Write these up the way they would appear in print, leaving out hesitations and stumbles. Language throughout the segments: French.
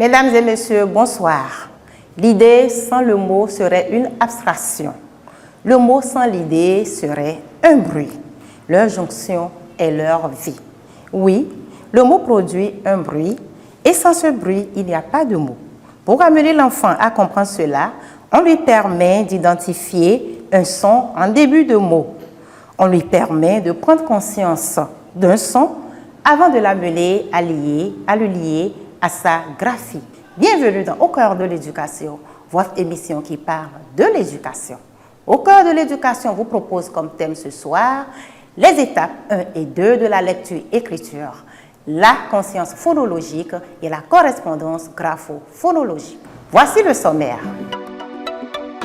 Mesdames et messieurs, bonsoir. L'idée sans le mot serait une abstraction. Le mot sans l'idée serait un bruit. Leur jonction est leur vie. Oui, le mot produit un bruit et sans ce bruit, il n'y a pas de mot. Pour amener l'enfant à comprendre cela, on lui permet d'identifier un son en début de mot. On lui permet de prendre conscience d'un son avant de l'amener à le lier à sa graphie. Bienvenue dans Au cœur de l'éducation, votre émission qui parle de l'éducation. Au cœur de l'éducation vous propose comme thème ce soir les étapes 1 et 2 de la lecture-écriture, la conscience phonologique et la correspondance grapho-phonologique. Voici le sommaire.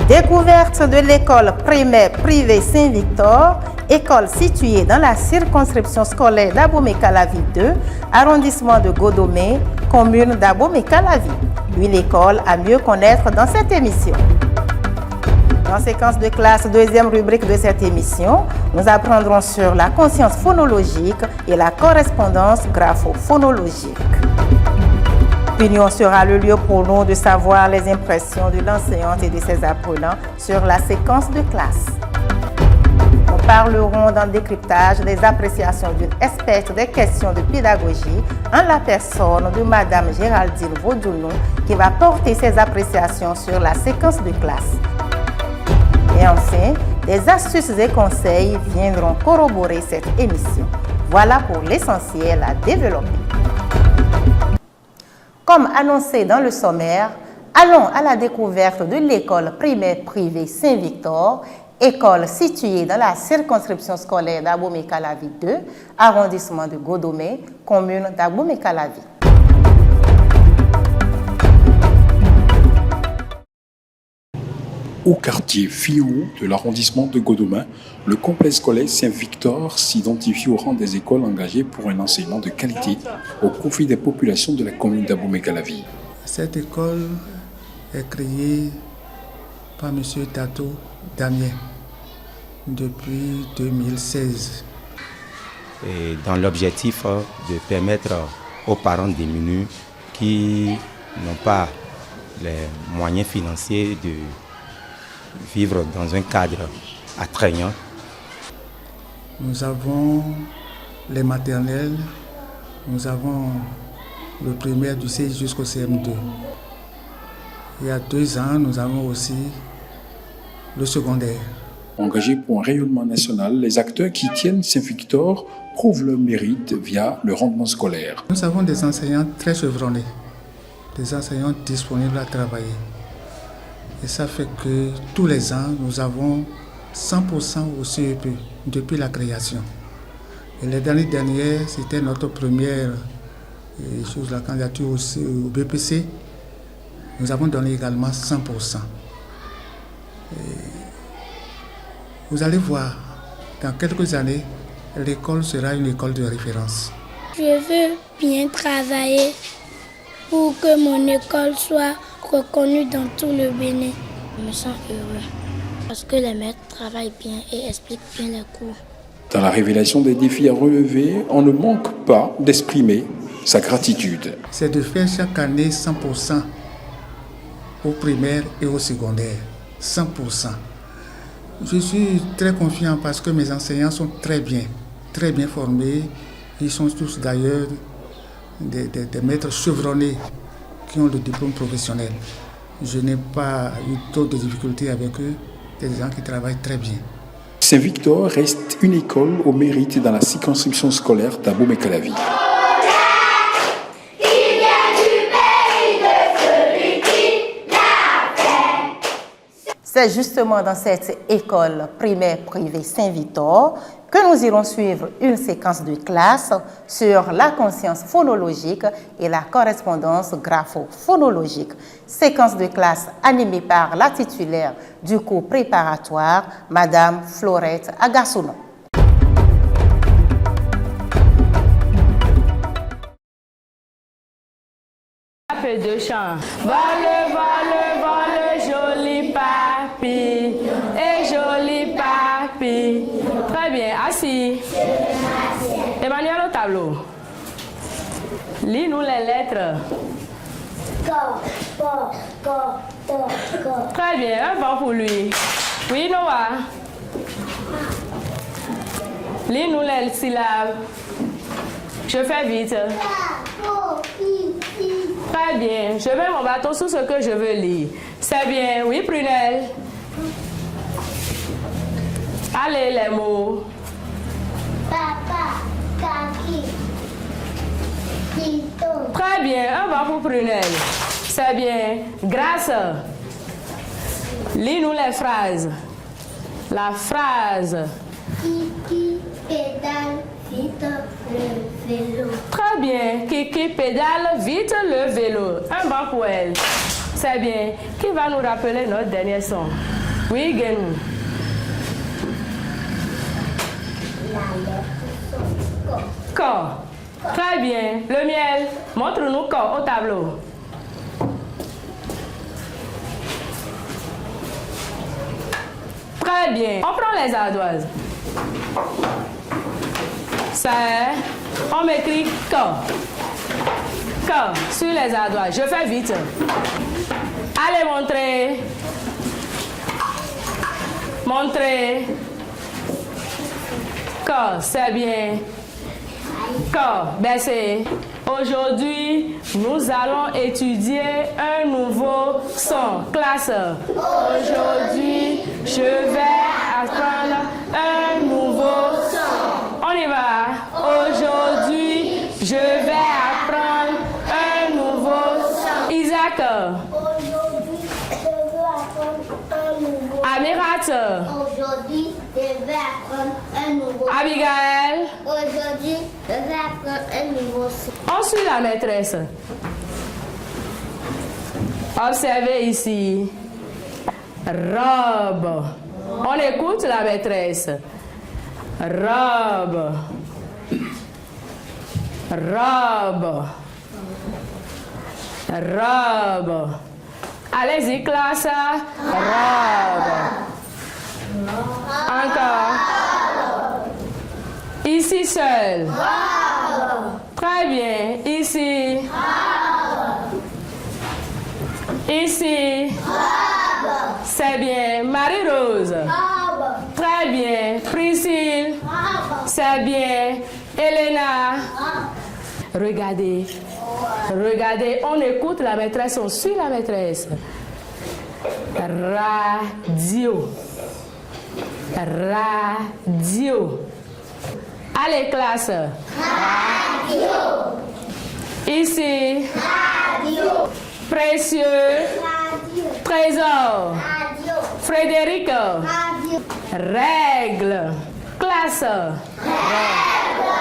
Découverte de l'école primaire privée Saint-Victor, école située dans la circonscription scolaire d'Abomey-Calavi 2, arrondissement de Godomé, commune d'Abomey-Calavi. Une école à mieux connaître dans cette émission. Dans séquence de classe, deuxième rubrique de cette émission, nous apprendrons sur la conscience phonologique et la correspondance grapho-phonologique. L'union sera le lieu pour nous de savoir les impressions de l'enseignante et de ses apprenants sur la séquence de classe. Nous parlerons dans le décryptage des appréciations d'une experte des questions de pédagogie en la personne de Madame Géraldine Vaudounou qui va porter ses appréciations sur la séquence de classe. Et enfin, des astuces et conseils viendront corroborer cette émission. Voilà pour l'essentiel à développer. Comme annoncé dans le sommaire, allons à la découverte de l'école primaire privée Saint-Victor, école située dans la circonscription scolaire d'Abomey-Calavi 2, arrondissement de Godomé, commune d'Abomey-Calavi. Au quartier Fiou de l'arrondissement de Godomé, le complexe scolaire Saint-Victor s'identifie au rang des écoles engagées pour un enseignement de qualité au profit des populations de la commune d'Abomey-Calavi. Cette école est créée par M. Tato Damien depuis 2016. Et dans l'objectif de permettre aux parents démunis qui n'ont pas les moyens financiers de vivre dans un cadre attrayant. Nous avons les maternelles, nous avons le primaire du CI jusqu'au CM2. Il y a 2 ans, nous avons aussi le secondaire. Engagés pour un rayonnement national, les acteurs qui tiennent Saint-Victor prouvent leur mérite via le rendement scolaire. Nous avons des enseignants très chevronnés, des enseignants disponibles à travailler. Et ça fait que tous les ans, nous avons 100% au CEP depuis la création. Et l'année dernière, c'était notre première chose, la candidature au BPC. Nous avons donné également 100%. Et vous allez voir, dans quelques années, l'école sera une école de référence. Je veux bien travailler pour que mon école soit reconnue dans tout le Bénin. Je me sens heureux parce que les maîtres travaillent bien et expliquent bien les cours. Dans la révélation des défis à relever, on ne manque pas d'exprimer sa gratitude. C'est de faire chaque année 100% au primaire et au secondaire. 100%. Je suis très confiant parce que mes enseignants sont très bien formés. Ils sont tous d'ailleurs des maîtres chevronnés qui ont le diplôme professionnel. Je n'ai pas eu trop de difficultés avec eux, des gens qui travaillent très bien. Saint-Victor reste une école au mérite dans la circonscription scolaire d'Abomey-Calavi. C'est justement dans cette école primaire privée Saint-Victor que nous irons suivre une séquence de classe sur la conscience phonologique et la correspondance grapho-phonologique. Séquence de classe animée par la titulaire du cours préparatoire, Madame Florette Agassounon. Peu de chant. Vole, vole, vole, joli papi. Et joli papi. Très bien, assis. Emmanuel au tableau. Lis-nous les lettres. Très bien, un banc pour lui. Oui, Noah. Lis-nous les syllabes. Je fais vite. Très bien. Je mets mon bâton sur ce que je veux lire. C'est bien. Oui, Prunelle. Allez, les mots. Papa, kaki, tito. Très bien. Un banc pour Prunelle. C'est bien. Grâce. Lis-nous les phrases. La phrase. Kiki pédale vite le vélo. Très bien. Kiki pédale vite le vélo. Un banc pour elle. C'est bien. Qui va nous rappeler notre dernier son? Oui, Genou. Corps. Très bien. Le miel. Montre-nous corps au tableau. Très bien. On prend les ardoises. On m'écrit corps. Corps sur les ardoises. Je fais vite. Allez, montrer. Montrer. Corps, c'est bien. Corps, baissez. Aujourd'hui, nous allons étudier un nouveau son. Classe. Aujourd'hui, je vais apprendre un nouveau son. On y va. Aujourd'hui, je vais apprendre un nouveau son. Isaac. Aujourd'hui, je veux apprendre un nouveau. Amirat. Aujourd'hui, je vais apprendre un nouveau. Abigail. Aujourd'hui, je vais apprendre un nouveau son. On suit la maîtresse. Observez ici. Robe. On écoute la maîtresse. Robe. Robe. Robe. Allez-y, classe. Robe. Encore. Ici seul. Très bien. Ici. Ici. C'est bien. Marie-Rose. Très bien. Priscille. C'est bien. Elena. Regardez. Regardez. On écoute la maîtresse. On suit la maîtresse. Radio. Radio. Allez, classe. Radio. Ici. Radio. Précieux. Radio. Trésor. Radio. Frédéric. Radio. Règle. Classe. Règle.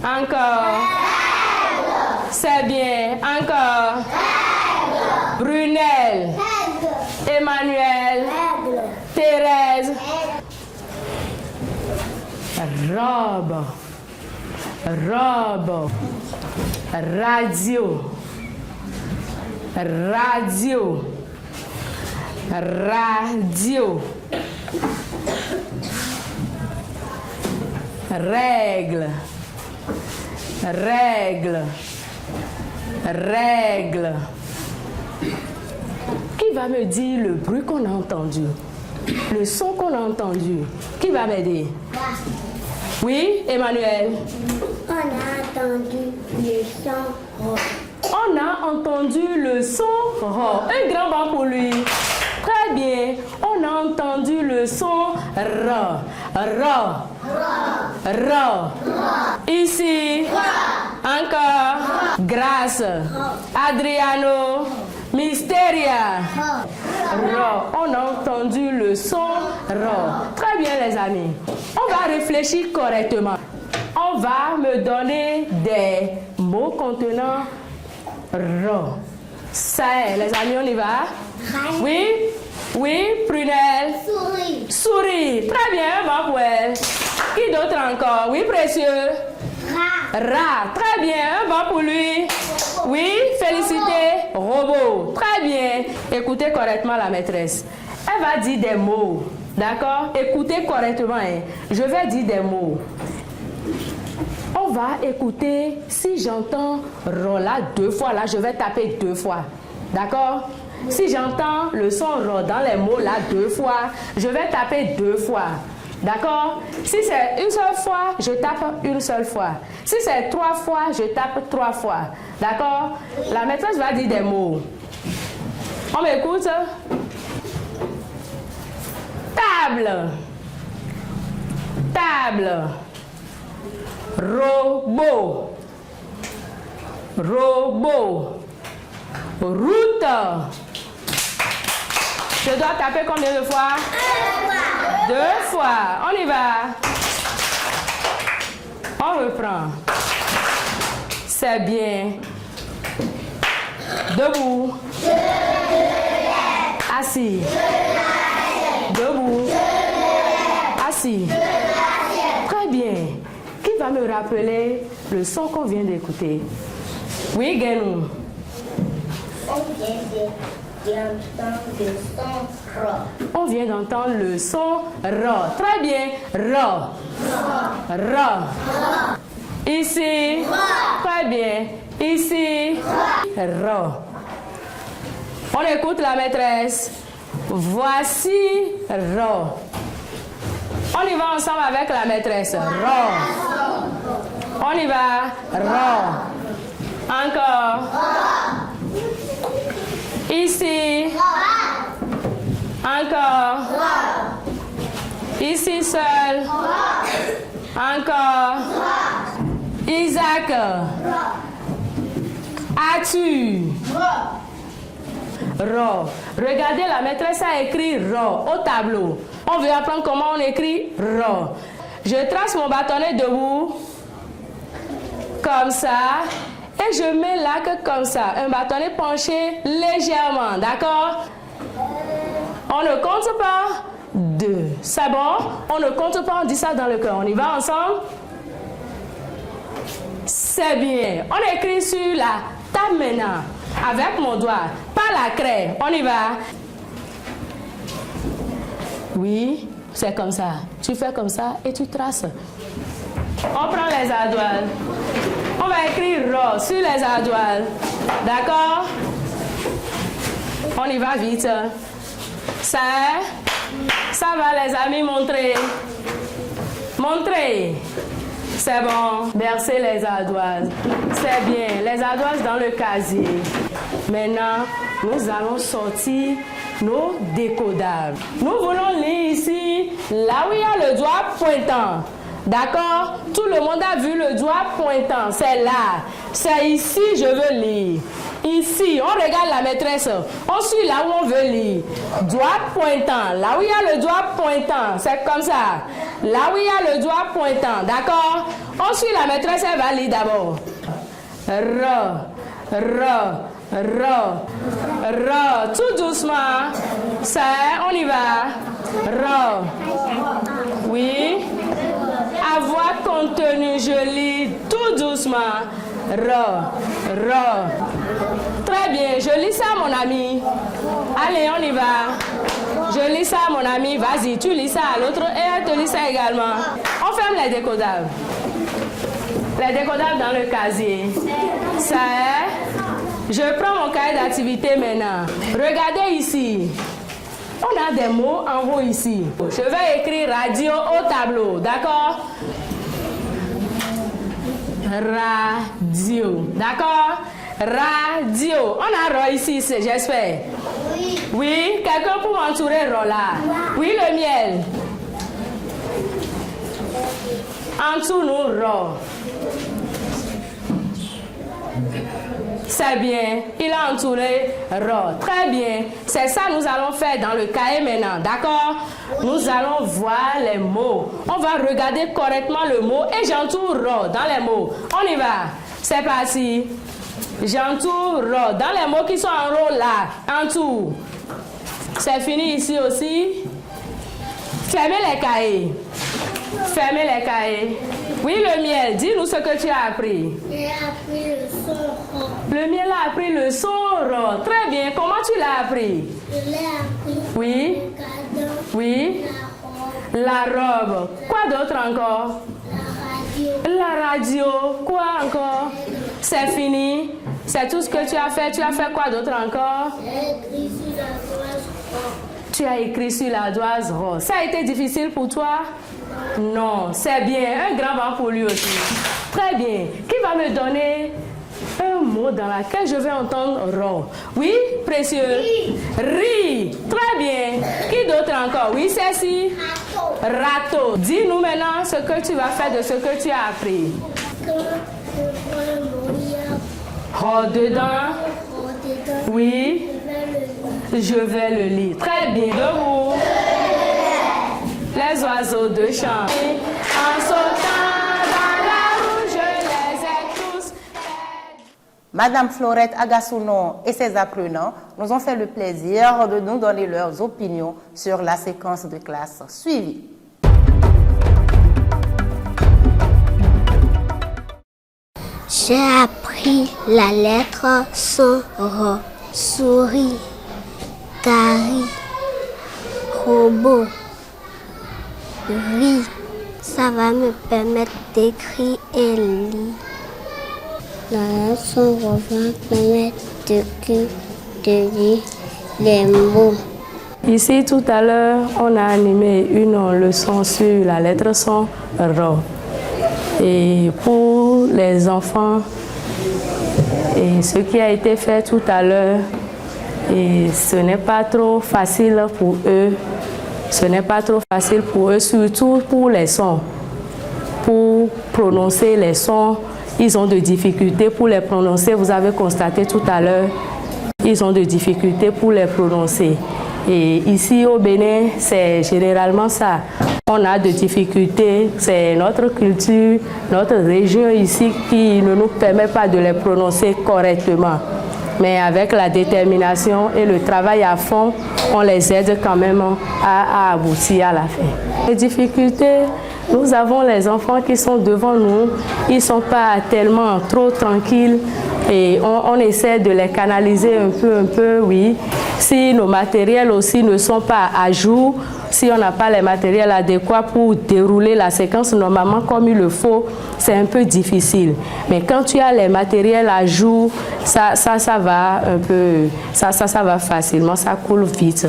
Encore. Règle. C'est bien. Encore. Règle. Brunel. Règle. Emmanuel. Règle. Thérèse. Robe. Robe. Radio. Radio. Radio. Règle. Règle. Règle. Qui va me dire le bruit qu'on a entendu? Le son qu'on a entendu? Qui va m'aider? Oui, Emmanuel? On a entendu le son. On a entendu le son ro. Un grand banc pour lui. Très bien. On a entendu le son ro. Ro. Ro. Ici. Encore. Grâce. Adriano. Mysteria. Ro. On a entendu le son ro. Très bien, les amis. On va réfléchir correctement. On va me donner des mots contenant ro. Ça est, les amis, on y va? Oui? Oui, Prunelle? Souris. Souris. Très bien, va pour elle. Qui d'autre encore? Oui, précieux? Rat. Rat. Très bien, un banc pour lui. Oui, félicité. Robot. Très bien. Écoutez correctement la maîtresse. Elle va dire des mots. D'accord? Écoutez correctement. Hein. Je vais dire des mots. On on va écouter. Si j'entends ro là 2 fois, là je vais taper 2 fois. D'accord? Si j'entends le son ro dans les mots là 2 fois, je vais taper 2 fois. D'accord? Si c'est une seule fois, je tape une seule fois. Si c'est 3 fois, je tape 3 fois. D'accord? La maîtresse va dire des mots. On m'écoute? Table. Table. Robot. Robot. Route. Je dois taper combien de fois? 2 fois. On y va. On reprend. C'est bien. Debout. Assis. Debout. Assis. Très bien. Qui va me rappeler le son qu'on vient d'écouter? Oui, Guénou. On vient d'entendre le son Ra. Très bien. Ra. Ra. Ici. Très bien. Ici. Ra. On écoute la maîtresse. Voici Ra. On y va ensemble avec la maîtresse. Ra. On y va. Ra. Encore. Ici. Encore. Ici seul. Encore. Isaac. As-tu? Ra. Regardez, la maîtresse a écrit Ra au tableau. On veut apprendre comment on écrit Ra. Je trace mon bâtonnet debout. Comme ça. Et je mets l'arc comme ça. Un bâtonnet penché légèrement. D'accord? On ne compte pas 2. C'est bon? On ne compte pas, on dit ça dans le cœur. On y va ensemble? C'est bien. On écrit sur la table maintenant. Avec mon doigt. Pas la craie. On y va. Oui, c'est comme ça. Tu fais comme ça et tu traces. On prend les ardoises. On va écrire Ra sur les ardoises. D'accord? On y va vite. Ça va les amis, montrer. Montrer. C'est bon. Bercer les ardoises. C'est bien. Les ardoises dans le casier. Maintenant, nous allons sortir nos décodables. Nous voulons lire ici, là où il y a le doigt pointant. D'accord? Tout le monde a vu le doigt pointant. C'est là. C'est ici, je veux lire. Ici, on regarde la maîtresse. On suit là où on veut lire. Doigt pointant. Là où il y a le doigt pointant. C'est comme ça. Là où il y a le doigt pointant. D'accord? On suit la maîtresse, elle va lire d'abord. Ra. Ra. Ra. Ra. Tout doucement. Ça, on y va. Ra. Oui. À voix contenue, je lis tout doucement. Ra. Ra. Très bien. Je lis ça, mon ami. Allez, on y va. Je lis ça, mon ami. Vas-y, tu lis ça à l'autre et elle te lit ça également. On ferme les décodables. Les décodables dans le casier. Ça est. Je prends mon cahier d'activité maintenant. Regardez ici. On a des mots en haut ici. Je vais écrire radio au tableau. D'accord? Radio. D'accord? Radio. On a Ra ici, j'espère. Oui. Oui? Quelqu'un pour m'entourer Ra là? Oui, le miel. Entoure-nous Ra. C'est bien. Il a entouré Ra. Très bien. C'est ça que nous allons faire dans le cahier maintenant. D'accord? Nous allons voir les mots. On va regarder correctement le mot et j'entoure Ra dans les mots. On y va. C'est parti. J'entoure Ra dans les mots qui sont en haut là. Entoure. C'est fini ici aussi. Fermez les cahiers. Fermez les cahiers. Oui, le miel, dis-nous ce que tu as appris. J'ai appris le son Ra. Le miel a appris le son Ra. Très bien. Comment tu l'as appris? Je l'ai appris. Oui. Le cadeau. Oui. La robe. La robe. Quoi d'autre encore? La radio. La radio, quoi encore? C'est fini? C'est tout ce que tu as fait? Tu as fait quoi d'autre encore? Tu as écrit sur la doise rose. Ça a été difficile pour toi? Non, c'est bien. Un grand vent pour lui aussi. Très bien. Qui va me donner un mot dans lequel je vais entendre ro? Oui, précieux? Ri. Très bien. Qui d'autre encore? Oui, Cécile? Râteau. Dis-nous maintenant ce que tu vas faire de ce que tu as appris. Ro dedans? Oui. Je vais le lire. Très bien. Debout. Les oiseaux de chant. En sautant dans la roue, je les ai tous. Madame Florette Agassounon et ses apprenants nous ont fait le plaisir de nous donner leurs opinions sur la séquence de classe suivie. J'ai appris la lettre son ro. Souris, carie, robot, riz. Ça va me permettre d'écrire et lire. La lettre son ro va permettre de lire les mots. Ici, tout à l'heure, on a animé une leçon sur la lettre son ro. Et pour les enfants, et ce qui a été fait tout à l'heure, et ce n'est pas trop facile pour eux. Ce n'est pas trop facile pour eux, surtout pour les sons. Pour prononcer les sons, ils ont des difficultés pour les prononcer. Vous avez constaté tout à l'heure, ils ont des difficultés pour les prononcer. Et ici au Bénin, c'est généralement ça. On a des difficultés, c'est notre culture, notre région ici qui ne nous permet pas de les prononcer correctement. Mais avec la détermination et le travail à fond, on les aide quand même à aboutir à la fin. Les difficultés, nous avons les enfants qui sont devant nous, ils ne sont pas tellement trop tranquilles et on essaie de les canaliser un peu, oui. Si nos matériels aussi ne sont pas à jour, si on n'a pas les matériels adéquats pour dérouler la séquence normalement comme il le faut, c'est un peu difficile. Mais quand tu as les matériels à jour, ça va un peu, ça va facilement, ça coule vite.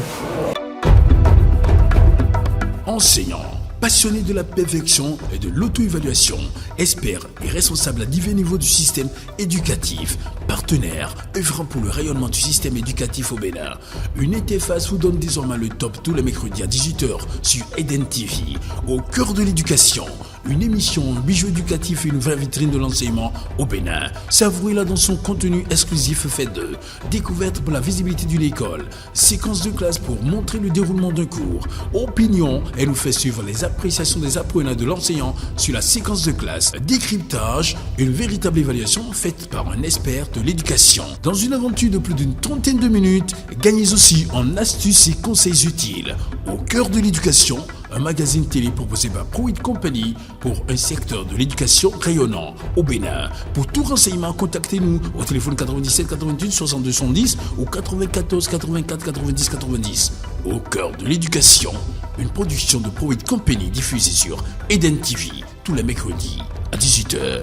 Enseignants, passionnés de la perfection et de l'auto-évaluation, experts et responsables à divers niveaux du système éducatif, partenaires œuvrant pour le rayonnement du système éducatif au Bénin. Une interface vous donne désormais le top tous les mercredis à 18h sur Eden TV. Au cœur de l'éducation, une émission, un bijou éducatif et une vraie vitrine de l'enseignement au Bénin. Savourez-la dans son contenu exclusif fait de découverte pour la visibilité d'une école, séquence de classe pour montrer le déroulement d'un cours, opinion, elle nous fait suivre les appréciations des apprenants de l'enseignant sur la séquence de classe, décryptage, une véritable évaluation faite par un expert de l'éducation. Dans une aventure de plus d'une trentaine de minutes, gagnez aussi en astuces et conseils utiles. Au cœur de l'éducation, un magazine télé proposé par Pro-It Company pour un secteur de l'éducation rayonnant au Bénin. Pour tout renseignement, contactez-nous au téléphone 97 88 62 110 ou 94 84 90 90. Au cœur de l'éducation, une production de Pro-It Company diffusée sur Eden TV tous les mercredis à 18h.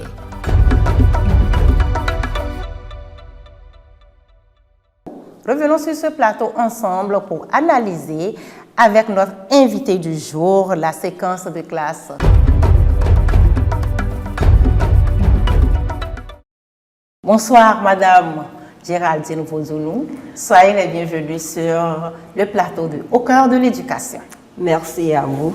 Revenons sur ce plateau ensemble pour analyser avec notre invité du jour la séquence de classe. Bonsoir Madame Géraldine Vodzounou, soyez les bienvenue sur le plateau de Au cœur de l'éducation. Merci à vous.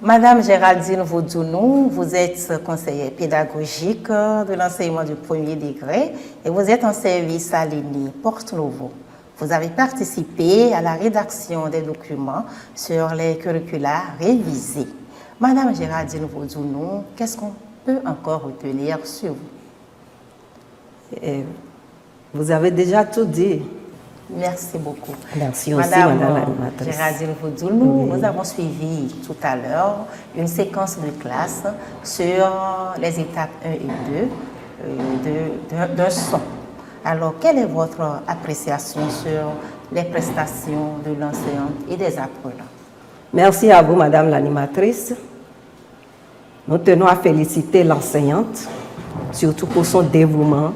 Madame Géraldine Vodzounou, vous êtes conseillère pédagogique de l'enseignement du premier degré et vous êtes en service à l'ENI Porte-Novo. Vous avez participé à la rédaction des documents sur les curricula révisés. Madame Géraldine Vodzounou, qu'est-ce qu'on peut encore retenir sur vous? Vous avez déjà tout dit. Merci beaucoup. Merci aussi, Madame la Géraldine Vodzounou, nous avons suivi tout à l'heure une séquence de classe sur les étapes 1 et 2 d'un son. Alors, quelle est votre appréciation sur les prestations de l'enseignante et des apprenants? Merci à vous, Madame l'animatrice. Nous tenons à féliciter l'enseignante, surtout pour son dévouement,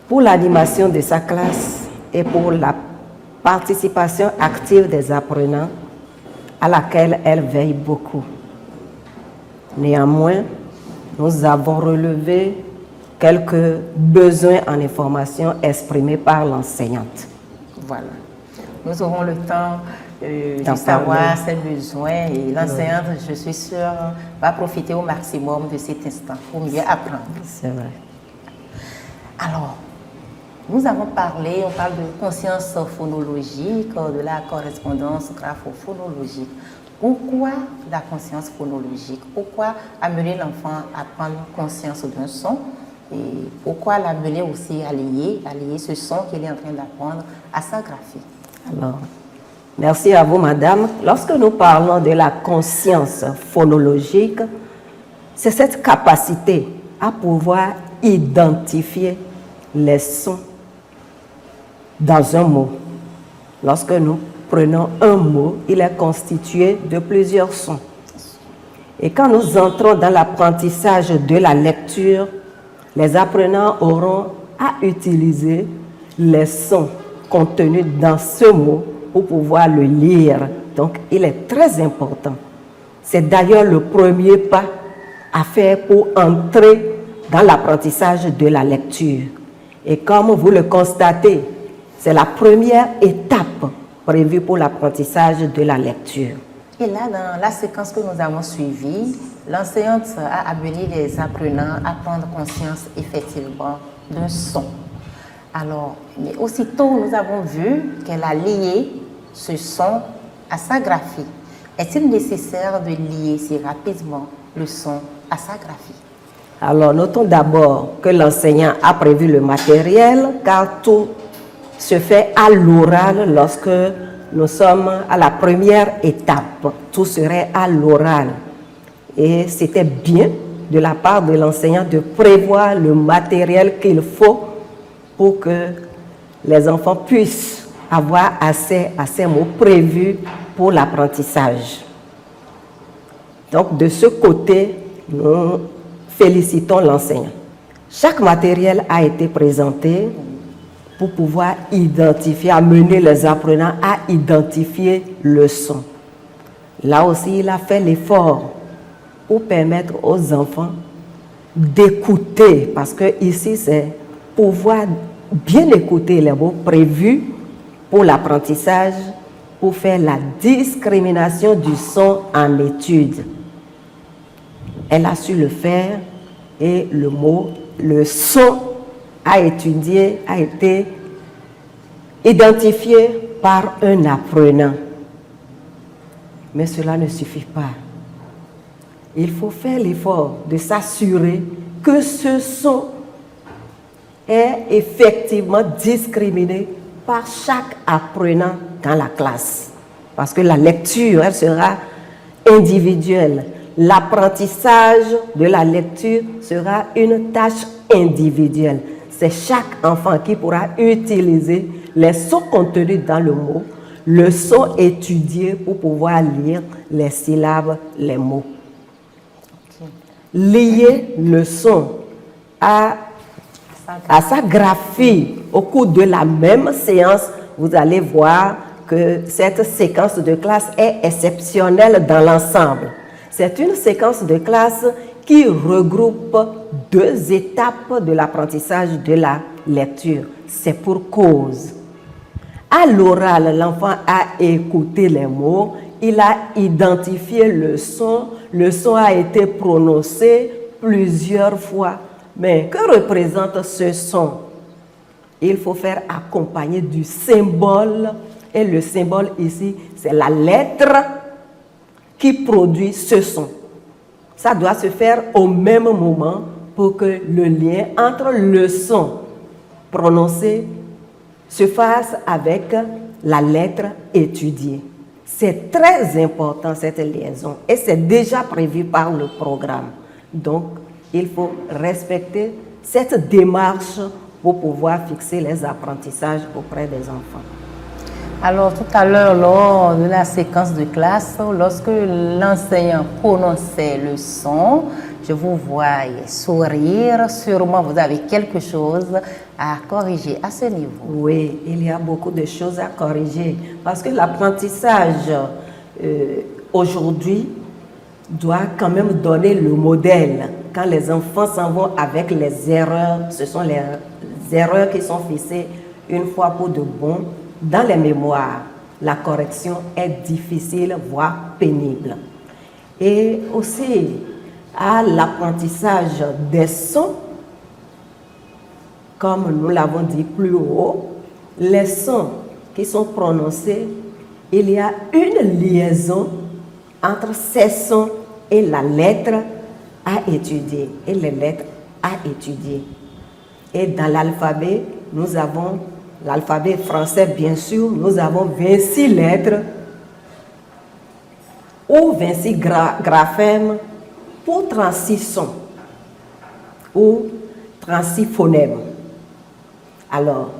pour l'animation de sa classe et pour la participation active des apprenants à laquelle elle veille beaucoup. Néanmoins, nous avons relevé quelques besoins en information exprimés par l'enseignante. Voilà. Nous aurons le temps de savoir ses besoins et l'enseignante, je suis sûre, va profiter au maximum de cet instant pour mieux apprendre. C'est vrai. Alors, nous avons parlé, on parle de conscience phonologique, de la correspondance graphophonologique. Pourquoi la conscience phonologique? Pourquoi amener l'enfant à prendre conscience d'un son? Et pourquoi l'amener aussi à lier ce son qu'il est en train d'apprendre à sa graphie? Alors, merci à vous, madame. Lorsque nous parlons de la conscience phonologique, c'est cette capacité à pouvoir identifier les sons dans un mot. Lorsque nous prenons un mot, il est constitué de plusieurs sons. Et quand nous entrons dans l'apprentissage de la lecture, les apprenants auront à utiliser les sons contenus dans ce mot pour pouvoir le lire. Donc, il est très important. C'est d'ailleurs le premier pas à faire pour entrer dans l'apprentissage de la lecture. Et comme vous le constatez, c'est la première étape prévue pour l'apprentissage de la lecture. Et là, dans la séquence que nous avons suivie, l'enseignante a amené les apprenants à prendre conscience effectivement d'un son. Alors, mais aussitôt, nous avons vu qu'elle a lié ce son à sa graphie. Est-il nécessaire de lier si rapidement le son à sa graphie? Alors, notons d'abord que l'enseignant a prévu le matériel, car tout se fait à l'oral lorsque nous sommes à la première étape. Tout serait à l'oral. Et c'était bien de la part de l'enseignant de prévoir le matériel qu'il faut pour que les enfants puissent avoir accès à ces mots prévus pour l'apprentissage. Donc, de ce côté, nous félicitons l'enseignant. Chaque matériel a été présenté pour pouvoir identifier, amener les apprenants à identifier le son. Là aussi, il a fait l'effort pour permettre aux enfants d'écouter, parce que ici, c'est pouvoir bien écouter les mots prévus pour l'apprentissage, pour faire la discrimination du son en étude. Elle a su le faire et le son a été identifié par un apprenant. Mais cela ne suffit pas. Il faut faire l'effort de s'assurer que ce son est effectivement discriminé par chaque apprenant dans la classe. Parce que la lecture, elle sera individuelle. L'apprentissage de la lecture sera une tâche individuelle. C'est chaque enfant qui pourra utiliser les sons contenus dans le mot, le son étudié pour pouvoir lire les syllabes, les mots. Lier le son à sa graphie au cours de la même séance, vous allez voir que cette séquence de classe est exceptionnelle dans l'ensemble. C'est une séquence de classe qui regroupe 2 étapes de l'apprentissage de la lecture. C'est pour cause. À l'oral, l'enfant a écouté les mots, il a identifié le son a été prononcé plusieurs fois. Mais que représente ce son? Il faut faire accompagner du symbole, et le symbole ici, c'est la lettre qui produit ce son. Ça doit se faire au même moment pour que le lien entre le son prononcé se fasse avec la lettre étudiée. C'est très important cette liaison et c'est déjà prévu par le programme. Donc, il faut respecter cette démarche pour pouvoir fixer les apprentissages auprès des enfants. Alors tout à l'heure, lors de la séquence de classe, lorsque l'enseignant prononçait le son, je vous voyais sourire. Sûrement, vous avez quelque chose à corriger à ce niveau. Oui, il y a beaucoup de choses à corriger parce que l'apprentissage aujourd'hui doit quand même donner le modèle. Quand les enfants s'en vont avec les erreurs, ce sont les erreurs qui sont fixées une fois pour de bon dans les mémoires. La correction est difficile, voire pénible. Et aussi, à l'apprentissage des sons, comme nous l'avons dit plus haut, les sons qui sont prononcés, il y a une liaison entre ces sons et la lettre à étudier, et les lettres à étudier. Et dans l'alphabet, nous avons l'alphabet français, bien sûr, nous avons 26 lettres ou 26 graphèmes pour 36 sons ou 36 phonèmes. Alors,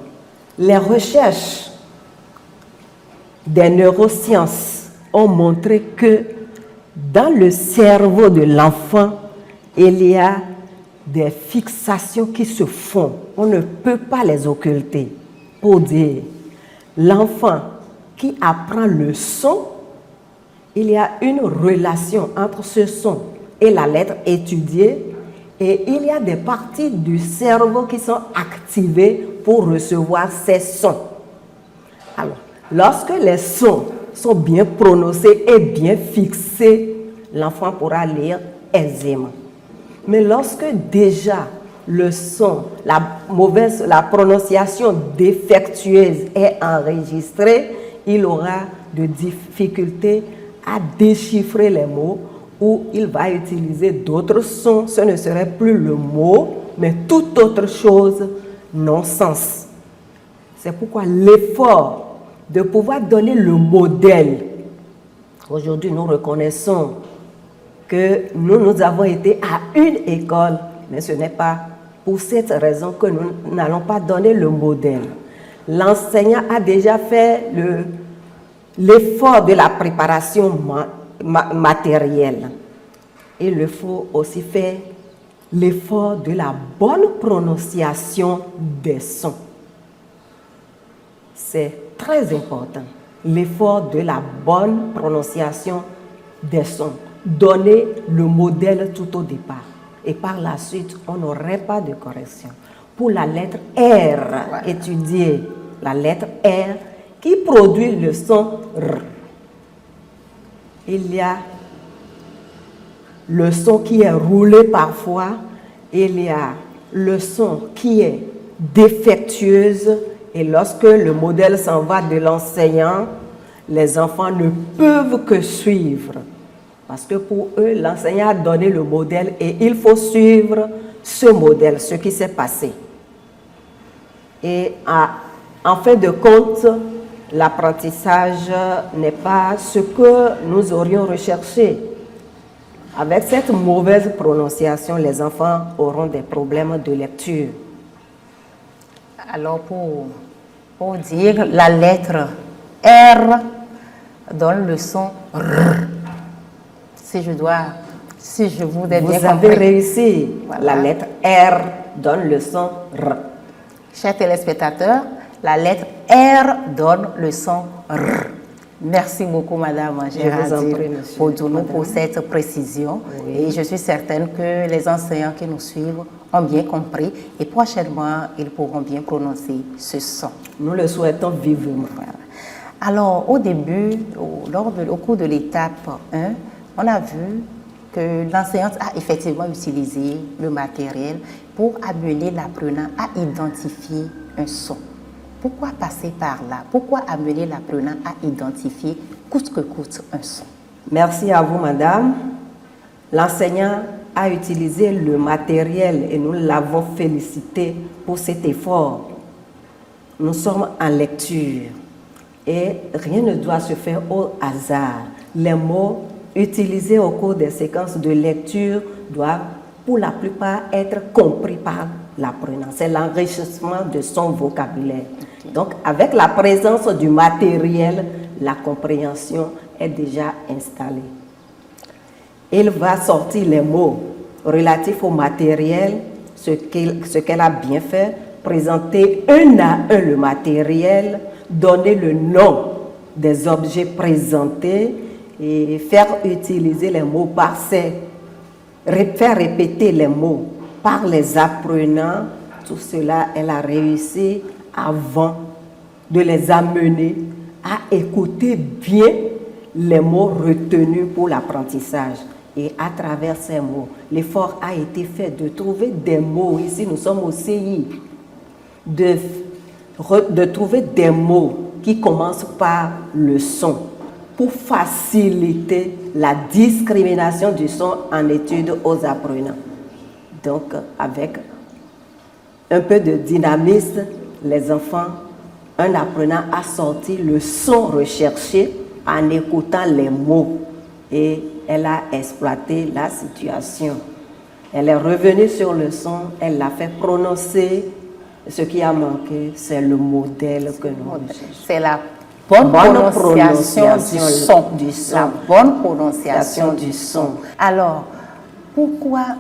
les recherches des neurosciences ont montré que dans le cerveau de l'enfant, il y a des fixations qui se font. On ne peut pas les occulter. Pour dire, l'enfant qui apprend le son, il y a une relation entre ce son et la lettre étudiée, et il y a des parties du cerveau qui sont activées pour recevoir ces sons. Alors, lorsque les sons sont bien prononcés et bien fixés, l'enfant pourra lire aisément. Mais lorsque déjà le son, la prononciation défectueuse est enregistrée, il aura de difficultés à déchiffrer les mots, ou il va utiliser d'autres sons. Ce ne serait plus le mot, mais toute autre chose, non-sens. C'est pourquoi l'effort de pouvoir donner le modèle. Aujourd'hui, nous reconnaissons que nous avons été à une école, mais ce n'est pas pour cette raison que nous n'allons pas donner le modèle. L'enseignant a déjà fait l'effort de la préparation matérielle. Il faut aussi faire l'effort de la bonne prononciation des sons. C'est très important, l'effort de la bonne prononciation des sons. Donner le modèle tout au départ. Et par la suite, on n'aurait pas de correction. Pour la lettre R, étudier la lettre R qui produit le son R. Il y a le son qui est roulé parfois, il y a le son qui est défectueuse, et lorsque le modèle s'en va de l'enseignant, les enfants ne peuvent que suivre. Parce que pour eux, l'enseignant a donné le modèle et il faut suivre ce modèle, ce qui s'est passé. Et en fin de compte, l'apprentissage n'est pas ce que nous aurions recherché. Avec cette mauvaise prononciation, les enfants auront des problèmes de lecture. Alors, pour dire la lettre R donne le son R. Si je vous ai bien compris. Vous avez réussi. Voilà. La lettre R donne le son R. Chers téléspectateurs, la lettre R donne le son R. Merci beaucoup, Madame Géraldine, pour cette précision. Oui. Et je suis certaine que les enseignants qui nous suivent ont bien compris et prochainement, ils pourront bien prononcer ce son. Nous le souhaitons vivement. Voilà. Alors, au début, au cours de l'étape 1, on a vu que l'enseignante a effectivement utilisé le matériel pour amener l'apprenant à identifier un son. Pourquoi passer par là? Pourquoi amener l'apprenant à identifier coûte que coûte un son? Merci à vous, madame. L'enseignant a utilisé le matériel et nous l'avons félicité pour cet effort. Nous sommes en lecture et rien ne doit se faire au hasard. Les mots utilisés au cours des séquences de lecture doivent pour la plupart être compris par l'apprenant. C'est l'enrichissement de son vocabulaire. Donc, avec la présence du matériel, la compréhension est déjà installée. Il va sortir les mots relatifs au matériel, ce qu'elle a bien fait, présenter un à un le matériel, donner le nom des objets présentés et faire utiliser les mots par faire répéter les mots par les apprenants. Tout cela, elle a réussi avant de les amener à écouter bien les mots retenus pour l'apprentissage. Et à travers ces mots, l'effort a été fait de trouver des mots, ici nous sommes au CI, de trouver des mots qui commencent par le son pour faciliter la discrimination du son en étude aux apprenants. Donc, avec un peu de dynamisme, les enfants, un apprenant a sorti le son recherché en écoutant les mots et elle a exploité la situation. Elle est revenue sur le son, elle l'a fait prononcer. Ce qui a manqué, c'est le modèle que nous recherchons. C'est la bonne prononciation du son. La bonne prononciation du son. Alors,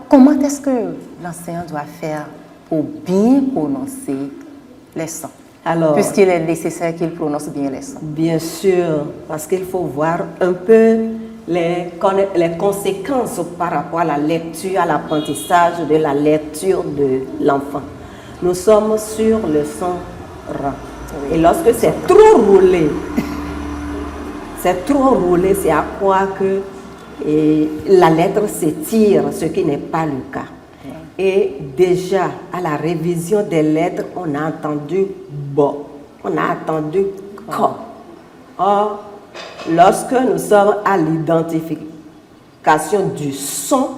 comment est-ce que l'enseignant doit faire pour bien prononcer les sons? Alors, puisqu'il est nécessaire qu'il prononce bien les sons. Bien sûr, parce qu'il faut voir un peu les conséquences par rapport à la lecture, à l'apprentissage de la lecture de l'enfant. Nous sommes sur le son R. Et lorsque c'est trop roulé, c'est à croire que la lettre s'étire, ce qui n'est pas le cas. Et déjà, à la révision des lettres, on a entendu bo, on a entendu ko. Or, lorsque nous sommes à l'identification du son,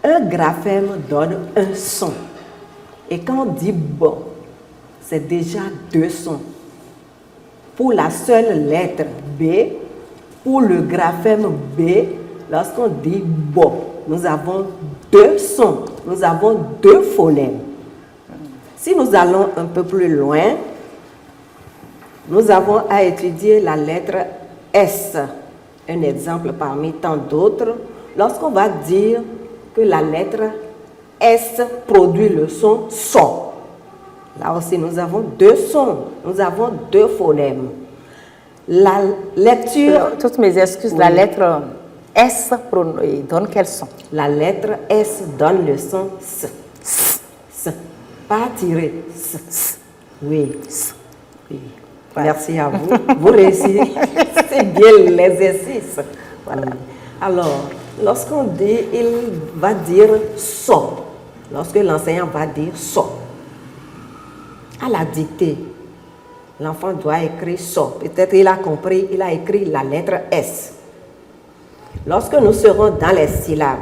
un graphème donne un son. Et quand on dit bon, c'est déjà deux sons. Pour la seule lettre B, pour le graphème B, lorsqu'on dit bon, nous avons deux sons, nous avons deux phonèmes. Si nous allons un peu plus loin, nous avons à étudier la lettre S. Un exemple parmi tant d'autres, lorsqu'on va dire que la lettre S produit le son son. Là aussi, nous avons deux sons, nous avons deux phonèmes. La lecture... Toutes mes excuses, oui. La lettre S donne quel son? La lettre S donne le son S. S. Pas tiré. S. Oui. S. Oui. Merci à vous. Vous réussissez bien l'exercice. Voilà. Alors, lorsqu'on dit, il va dire son. Lorsque l'enseignant va dire son, à la dictée, l'enfant doit écrire son. Peut-être il a compris, il a écrit la lettre S. Lorsque nous serons dans les syllabes,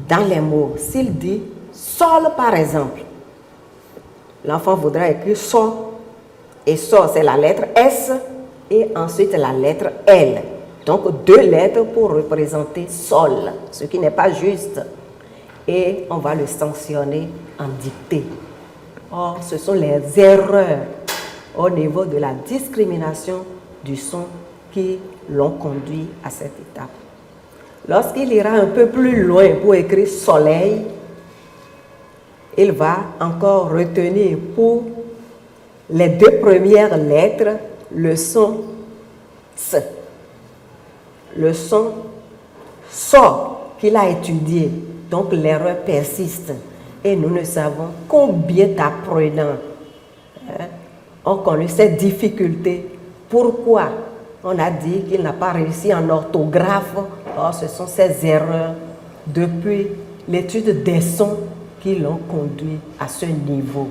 dans les mots, s'il dit sol par exemple, l'enfant voudra écrire sol, et sol c'est la lettre S, et ensuite la lettre L. Donc deux lettres pour représenter sol, ce qui n'est pas juste. Et on va le sanctionner en dictée. Or, ce sont les erreurs au niveau de la discrimination du son qui l'ont conduit à cette étape. Lorsqu'il ira un peu plus loin pour écrire soleil, il va encore retenir pour les deux premières lettres le son S. Le son so qu'il a étudié. Donc l'erreur persiste. Et nous ne savons combien d'apprenants ont connu cette difficulté. Pourquoi on a dit qu'il n'a pas réussi en orthographe? Or, ce sont ces erreurs depuis l'étude des sons qui l'ont conduit à ce niveau.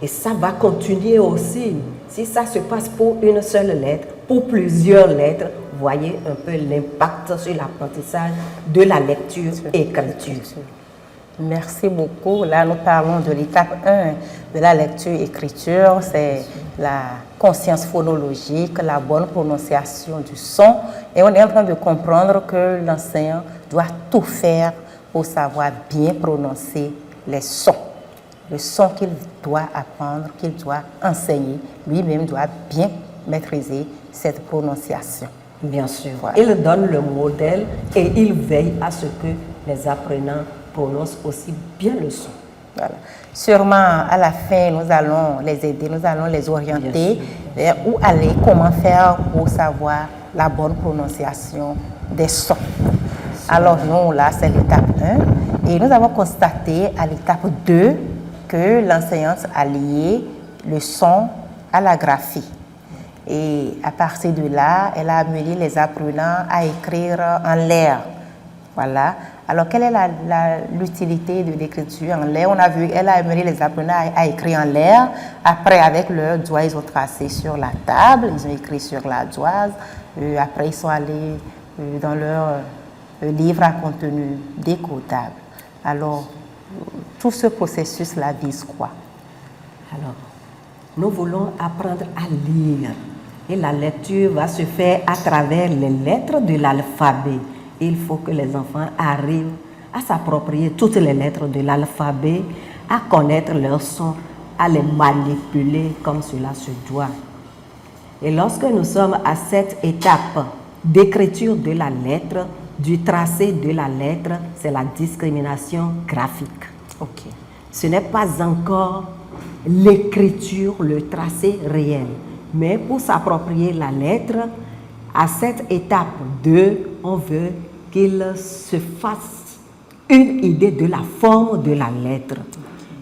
Et ça va continuer aussi. Si ça se passe pour une seule lettre, pour plusieurs lettres, voyez un peu l'impact sur l'apprentissage de la lecture et écriture. Merci beaucoup. Là, nous parlons de l'étape 1 de la lecture-écriture. C'est la conscience phonologique, la bonne prononciation du son. Et on est en train de comprendre que l'enseignant doit tout faire pour savoir bien prononcer les sons. le son qu'il doit apprendre, qu'il doit enseigner, lui-même doit bien maîtriser cette prononciation. Bien sûr. Voilà. Il donne le modèle et il veille à ce que les apprenants prononcent aussi bien le son. Voilà. Sûrement, à la fin, nous allons les aider, nous allons les orienter vers où aller, comment faire pour savoir la bonne prononciation des sons. Alors, nous, là, c'est l'étape 1. Et nous avons constaté à l'étape 2 que l'enseignante a lié le son à la graphie. Et à partir de là, elle a amené les apprenants à écrire en l'air. Voilà. Alors, quelle est l'utilité de l'écriture en l'air? On a vu qu'elle a amené les apprenants à écrire en l'air. Après, avec leurs doigts, ils ont tracé sur la table, ils ont écrit sur la doise. Après, ils sont allés dans leur livre à contenu décodable. Alors, tout ce processus-là vise quoi? Alors, nous voulons apprendre à lire. Et la lecture va se faire à travers les lettres de l'alphabet. Il faut que les enfants arrivent à s'approprier toutes les lettres de l'alphabet, à connaître leurs sons, à les manipuler comme cela se doit. Et lorsque nous sommes à cette étape d'écriture de la lettre, du tracé de la lettre, c'est la discrimination graphique. Ok. Ce n'est pas encore l'écriture, le tracé réel. Mais pour s'approprier la lettre, à cette étape 2, on veut qu'il se fasse une idée de la forme de la lettre.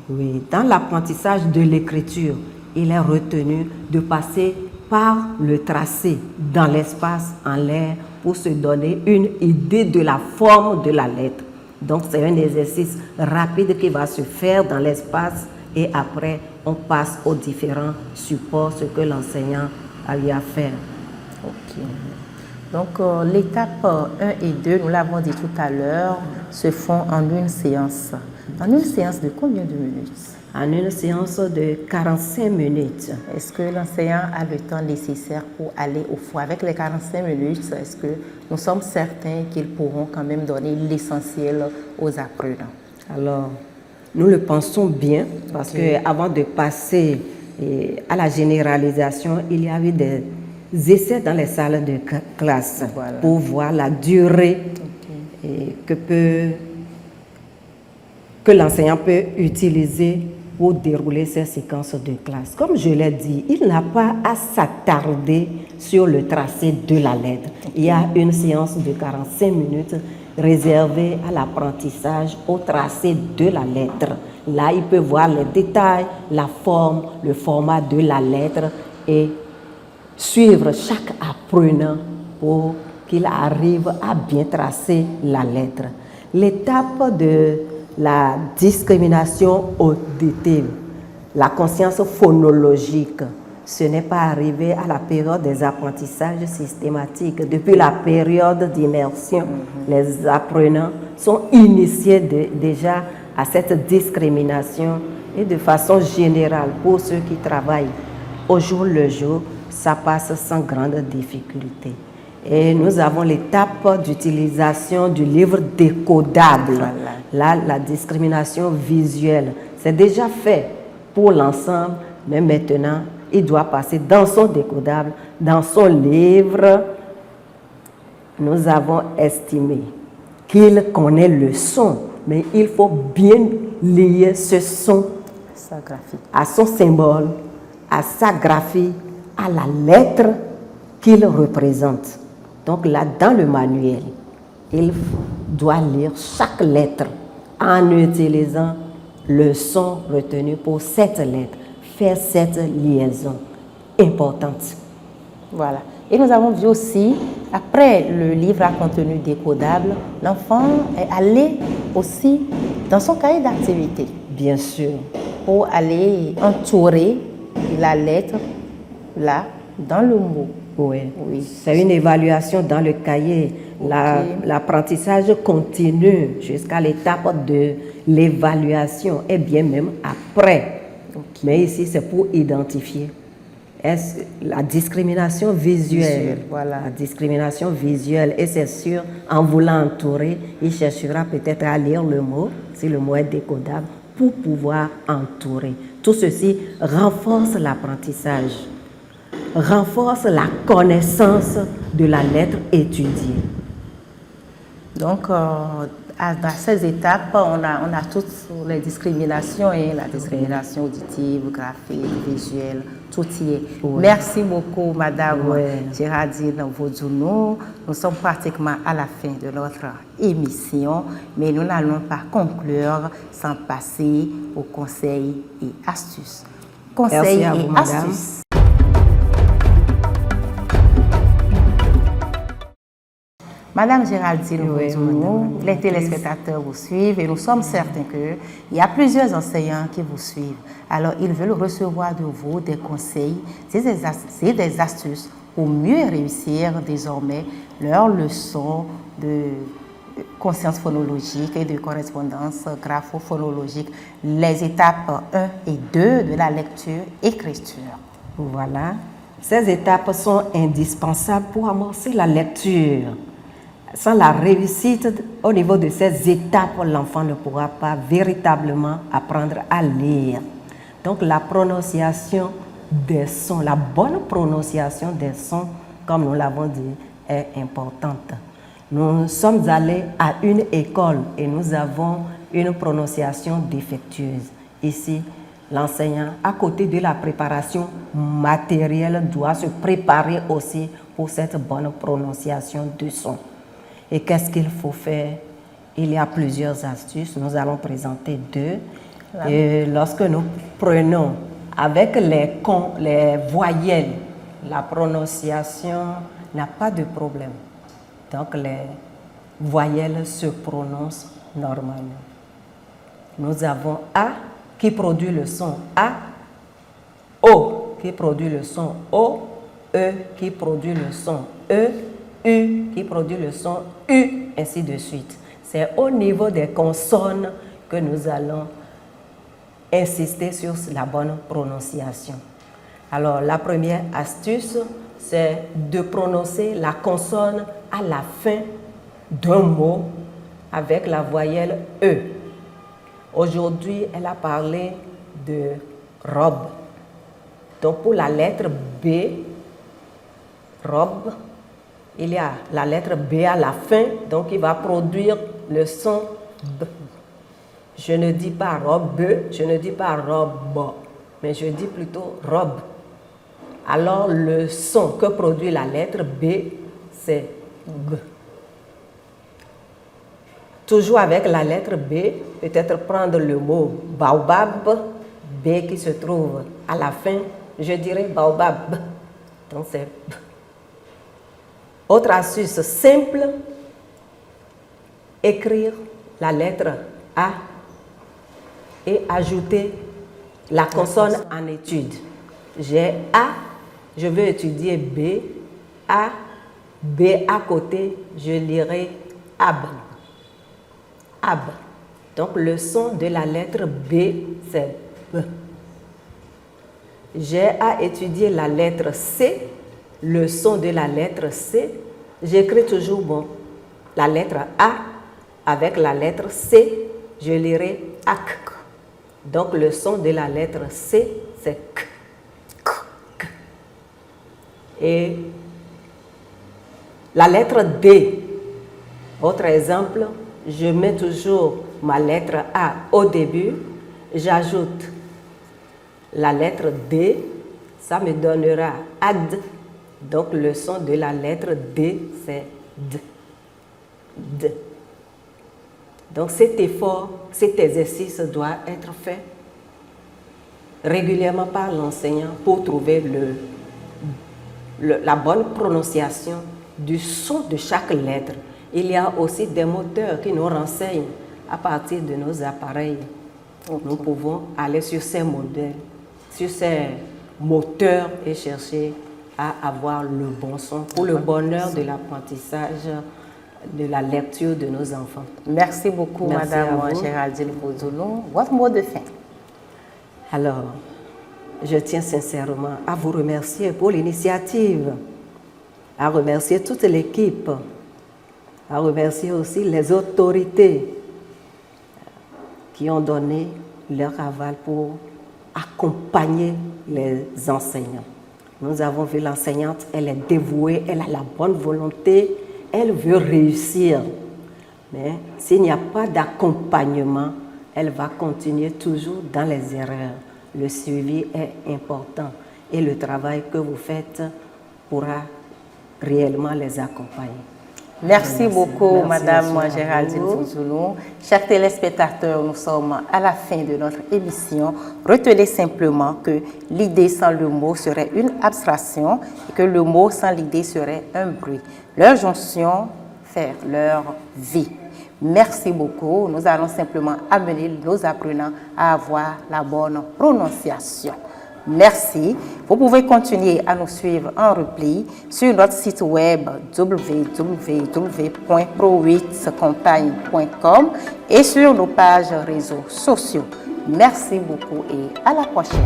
Oui, dans l'apprentissage de l'écriture, il est retenu de passer par le tracé dans l'espace, en l'air, pour se donner une idée de la forme de la lettre. Donc c'est un exercice rapide qui va se faire dans l'espace et après on passe aux différents supports, ce que l'enseignant a eu à faire. Ok. Donc l'étape 1 et 2, nous l'avons dit tout à l'heure, se font en une séance. En une séance de combien de minutes? En une séance de 45 minutes. Est-ce que l'enseignant a le temps nécessaire pour aller au fond? Avec les 45 minutes, est-ce que nous sommes certains qu'ils pourront quand même donner l'essentiel aux apprenants? Alors, nous le pensons bien parce qu'avant de passer à la généralisation, il y a eu des essais dans les salles de classe pour voir la durée que l'enseignant peut utiliser pour dérouler ces séquences de classe. Comme je l'ai dit, il n'a pas à s'attarder sur le tracé de la lettre. Il y a une séance de 45 minutes réservée à l'apprentissage au tracé de la lettre. Là, il peut voir les détails, la forme, le format de la lettre et suivre chaque apprenant pour qu'il arrive à bien tracer la lettre. L'étape de la discrimination auditive, la conscience phonologique, ce n'est pas arrivé à la période des apprentissages systématiques. Depuis la période d'immersion, les apprenants sont initiés déjà à cette discrimination et de façon générale, pour ceux qui travaillent au jour le jour, ça passe sans grande difficulté. Et nous avons l'étape d'utilisation du livre décodable. Là, la discrimination visuelle, c'est déjà fait pour l'ensemble, mais maintenant, il doit passer dans son décodable, dans son livre. Nous avons estimé qu'il connaît le son, mais il faut bien lier ce son à son symbole, à sa graphie, à la lettre qu'il représente. Donc là, dans le manuel, il doit lire chaque lettre en utilisant le son retenu pour cette lettre, faire cette liaison importante. Voilà. Et nous avons vu aussi, après le livre à contenu décodable, l'enfant est allé aussi dans son cahier d'activité. Bien sûr. Pour aller entourer la lettre là, dans le mot. Oui. C'est une évaluation dans le cahier. L'apprentissage continue jusqu'à l'étape de l'évaluation et bien même après. Mais ici, c'est pour identifier. Est-ce la discrimination visuelle? Voilà. La discrimination visuelle. Et c'est sûr, en voulant entourer, il cherchera peut-être à lire le mot, si le mot est décodable, pour pouvoir entourer. Tout ceci renforce l'apprentissage, renforce la connaissance de la lettre étudiée. Donc, dans ces étapes, on a toutes les discriminations, la discrimination auditive, graphique, visuelle, tout y est. Ouais. Merci beaucoup, Madame Ouais. Géraldine Vaudounou. Nous sommes pratiquement à la fin de notre émission, mais nous n'allons pas conclure sans passer aux conseils et astuces. Conseils Merci à et vous, madame. astuces. Madame Géraldine Oui, Vaudounou, madame. les téléspectateurs vous suivent et nous sommes certains qu'il y a plusieurs enseignants qui vous suivent. Alors, ils veulent recevoir de vous des conseils et des astuces pour mieux réussir désormais leurs leçons de conscience phonologique et de correspondance graphophonologique, les étapes 1 et 2 de la lecture-écriture. Voilà. Ces étapes sont indispensables pour amorcer la lecture. Sans la réussite au niveau de ces étapes, l'enfant ne pourra pas véritablement apprendre à lire. Donc la prononciation des sons, la bonne prononciation des sons, comme nous l'avons dit, est importante. Nous sommes allés à une école et nous avons une prononciation défectueuse. Ici, l'enseignant, à côté de la préparation matérielle, doit se préparer aussi pour cette bonne prononciation du son. Et qu'est-ce qu'il faut faire? Il y a plusieurs astuces. Nous allons présenter deux. Et lorsque nous prenons avec les voyelles, la prononciation n'a pas de problème. Donc les voyelles se prononcent normalement. Nous avons A qui produit le son A, O qui produit le son O, E qui produit le son E, U qui produit le son U, ainsi de suite. C'est au niveau des consonnes que nous allons insister sur la bonne prononciation. Alors, la première astuce, c'est de prononcer la consonne à la fin d'un mot avec la voyelle E. Aujourd'hui, elle a parlé de robe. Donc, pour la lettre B, robe, il y a la lettre B à la fin, donc il va produire le son B. Je ne dis pas robe, je ne dis pas robe, mais je dis plutôt robe. Alors le son que produit la lettre B, c'est G. Toujours avec la lettre B, peut-être prendre le mot baobab, B qui se trouve à la fin, je dirais baobab. Donc c'est B. Autre astuce simple, écrire la lettre A et ajouter la consonne en étude. J'ai A, je veux étudier B, A, B à côté, je lirai AB. AB. Donc le son de la lettre B, c'est B. J'ai à étudier la lettre C, le son de la lettre C, j'écris toujours la lettre A avec la lettre C, je lirai AC. Donc le son de la lettre C, c'est K. K. Et la lettre D, autre exemple, je mets toujours ma lettre A au début, j'ajoute la lettre D, ça me donnera AD. Donc le son de la lettre D, c'est D. D. Donc cet effort, cet exercice doit être fait régulièrement par l'enseignant pour trouver la bonne prononciation du son de chaque lettre. Il y a aussi des moteurs qui nous renseignent à partir de nos appareils. Nous pouvons aller sur ces modèles, sur ces moteurs et chercher à avoir le bon son pour le bonheur de l'apprentissage de la lecture de nos enfants. Merci beaucoup, Merci Madame à vous. Géraldine Vaudounou. Votre mot de fin? Alors, je tiens sincèrement à vous remercier pour l'initiative, à remercier toute l'équipe, à remercier aussi les autorités qui ont donné leur aval pour accompagner les enseignants. Nous avons vu l'enseignante, elle est dévouée, elle a la bonne volonté, elle veut réussir. Mais s'il n'y a pas d'accompagnement, elle va continuer toujours dans les erreurs. Le suivi est important et le travail que vous faites pourra réellement les accompagner. Merci beaucoup, Merci, Madame merci à Géraldine vous. Fouzoulou. Chers téléspectateurs, nous sommes à la fin de notre émission. Retenez simplement que l'idée sans le mot serait une abstraction et que le mot sans l'idée serait un bruit. Leur jonction fait leur vie. Merci beaucoup. Nous allons simplement amener nos apprenants à avoir la bonne prononciation. Merci. Vous pouvez continuer à nous suivre en repli sur notre site web www.pro8compagne.com et sur nos pages réseaux sociaux. Merci beaucoup et à la prochaine.